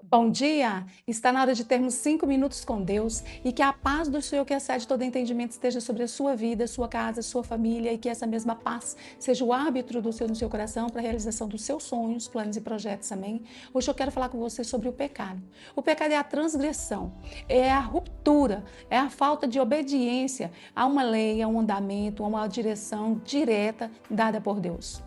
Bom dia! Está na hora de termos 5 minutos com Deus e que a paz do Senhor, que excede todo entendimento, esteja sobre a sua vida, sua casa, sua família e que essa mesma paz seja o árbitro do Senhor no seu coração para a realização dos seus sonhos, planos e projetos, amém? Hoje eu quero falar com você sobre o pecado. O pecado é a transgressão, é a ruptura, é a falta de obediência a uma lei, a um mandamento, a uma direção direta dada por Deus.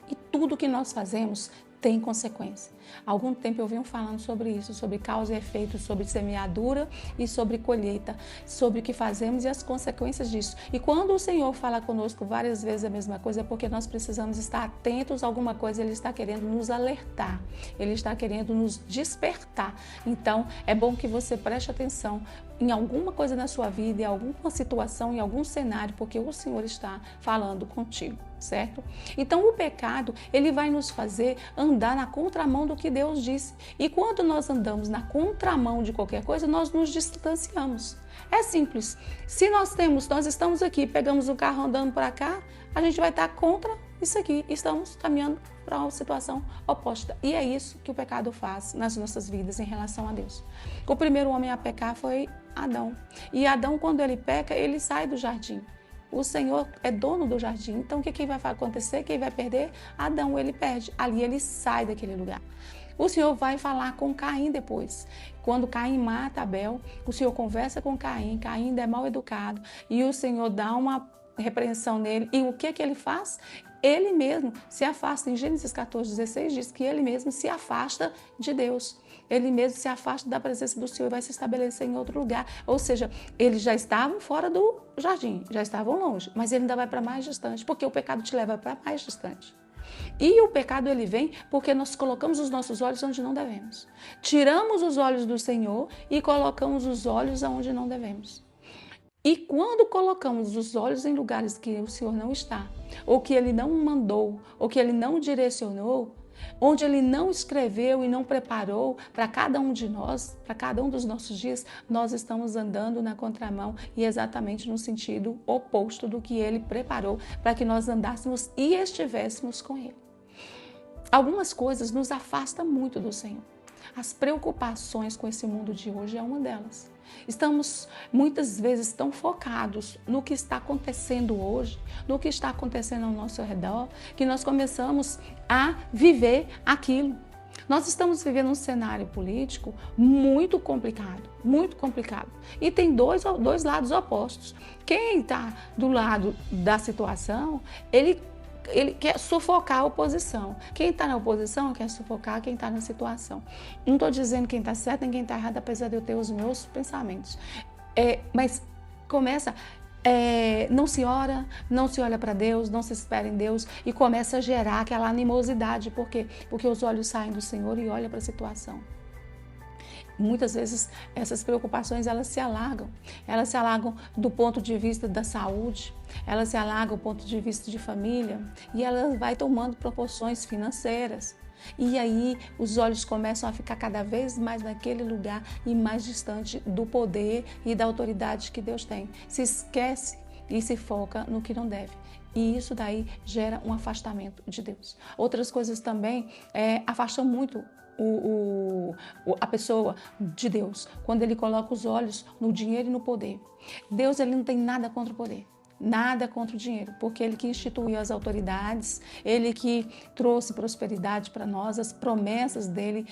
E tudo que nós fazemos tem consequência. Há algum tempo eu venho falando sobre isso, sobre causa e efeito, sobre semeadura e sobre colheita, sobre o que fazemos e as consequências disso. E quando o Senhor fala conosco várias vezes a mesma coisa, é porque nós precisamos estar atentos a alguma coisa, Ele está querendo nos alertar, Ele está querendo nos despertar. Então, é bom que você preste atenção em alguma coisa na sua vida, em alguma situação, em algum cenário, porque o Senhor está falando contigo, certo? Então, o pecado, ele vai nos fazer andar na contramão do que Deus disse. E quando nós andamos na contramão de qualquer coisa, nós nos distanciamos. É simples. Se nós estamos aqui, pegamos o carro andando para cá, a gente vai estar contra isso aqui. Estamos caminhando para uma situação oposta. E é isso que o pecado faz nas nossas vidas em relação a Deus. O primeiro homem a pecar foi Adão. E Adão, quando ele peca, ele sai do jardim. O Senhor é dono do jardim. Então, o que vai acontecer? Quem vai perder? Adão, ele perde. Ali ele sai daquele lugar. O Senhor vai falar com Caim depois. Quando Caim mata Abel, o Senhor conversa com Caim. Caim ainda é mal educado. E o Senhor dá uma repreensão nele. E o que ele faz? Ele mesmo se afasta. Em Gênesis 14:16 diz que ele mesmo se afasta de Deus. Ele mesmo se afasta da presença do Senhor e vai se estabelecer em outro lugar. Ou seja, eles já estavam fora do jardim, já estavam longe, mas ele ainda vai para mais distante, porque o pecado te leva para mais distante. E o pecado ele vem porque nós colocamos os nossos olhos onde não devemos. Tiramos os olhos do Senhor e colocamos os olhos aonde não devemos. E quando colocamos os olhos em lugares que o Senhor não está, ou que Ele não mandou, ou que Ele não direcionou, onde Ele não escreveu e não preparou para cada um de nós, para cada um dos nossos dias, nós estamos andando na contramão e exatamente no sentido oposto do que Ele preparou para que nós andássemos e estivéssemos com Ele. Algumas coisas nos afastam muito do Senhor. As preocupações com esse mundo de hoje é uma delas. Estamos muitas vezes tão focados no que está acontecendo hoje, no que está acontecendo ao nosso redor, que nós começamos a viver aquilo. Nós estamos vivendo um cenário político muito complicado, muito complicado. E tem dois lados opostos. Quem está do lado da situação, ele quer sufocar a oposição. Quem está na oposição quer sufocar quem está na situação. Não estou dizendo quem está certo nem quem está errado, apesar de eu ter os meus pensamentos. Mas começa... não se ora, não se olha para Deus, não se espera em Deus e começa a gerar aquela animosidade. Por quê? Porque os olhos saem do Senhor e olham para a situação. Muitas vezes essas preocupações elas se alargam do ponto de vista da saúde, elas se alargam do ponto de vista de família e elas vai tomando proporções financeiras. E aí os olhos começam a ficar cada vez mais naquele lugar e mais distante do poder e da autoridade que Deus tem. Se esquece e se foca no que não deve. E isso daí gera um afastamento de Deus. Outras coisas também afastam muito a pessoa de Deus, quando ele coloca os olhos no dinheiro e no poder. Deus ele não tem nada contra o poder, nada contra o dinheiro, porque ele que instituiu as autoridades, ele que trouxe prosperidade para nós, as promessas dele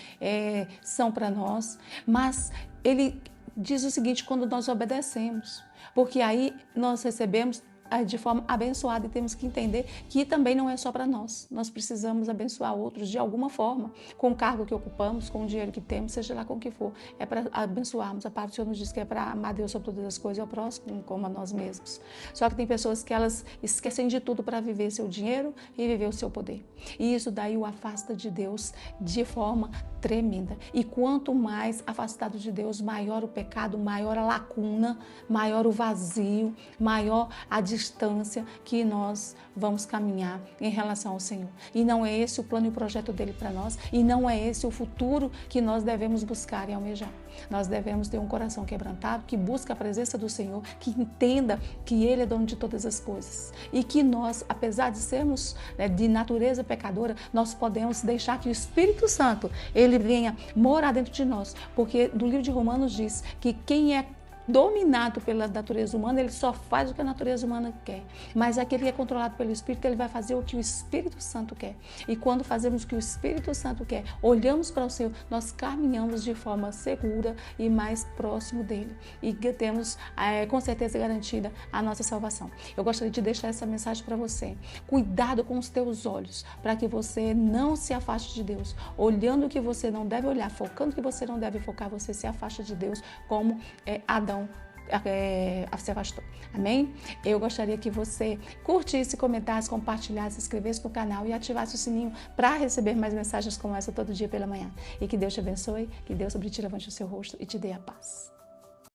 são para nós, mas ele diz o seguinte: quando nós obedecemos, porque aí nós recebemos de forma abençoada e temos que entender que também não é só para nós. Nós precisamos abençoar outros de alguma forma, com o cargo que ocupamos, com o dinheiro que temos, seja lá com o que for. É para abençoarmos. A parte do Senhor nos diz que é para amar Deus sobre todas as coisas e ao próximo como a nós mesmos. Só que tem pessoas que elas esquecem de tudo para viver seu dinheiro e viver o seu poder. E isso daí o afasta de Deus de forma tremenda. E quanto mais afastado de Deus, maior o pecado, maior a lacuna, maior o vazio, maior a distância distância que nós vamos caminhar em relação ao Senhor. E não é esse o plano e o projeto dele para nós, e não é esse o futuro que nós devemos buscar e almejar. Nós devemos ter um coração quebrantado, que busca a presença do Senhor, que entenda que Ele é dono de todas as coisas e que nós, apesar de sermos de natureza pecadora, nós podemos deixar que o Espírito Santo, Ele venha morar dentro de nós, porque no livro de Romanos diz que quem é dominado pela natureza humana, ele só faz o que a natureza humana quer. Mas aquele que é controlado pelo Espírito, ele vai fazer o que o Espírito Santo quer. E quando fazemos o que o Espírito Santo quer, olhamos para o Senhor, nós caminhamos de forma segura e mais próximo dele. E temos com certeza garantida a nossa salvação. Eu gostaria de deixar essa mensagem para você. Cuidado com os teus olhos, para que você não se afaste de Deus. Olhando o que você não deve olhar, focando o que você não deve focar, você se afasta de Deus, como Adão se afastou. Amém? Eu gostaria que você curtisse, comentasse, compartilhasse, se inscrevesse no canal e ativasse o sininho para receber mais mensagens como essa todo dia pela manhã. E que Deus te abençoe, que Deus sobre ti levante o seu rosto e te dê a paz.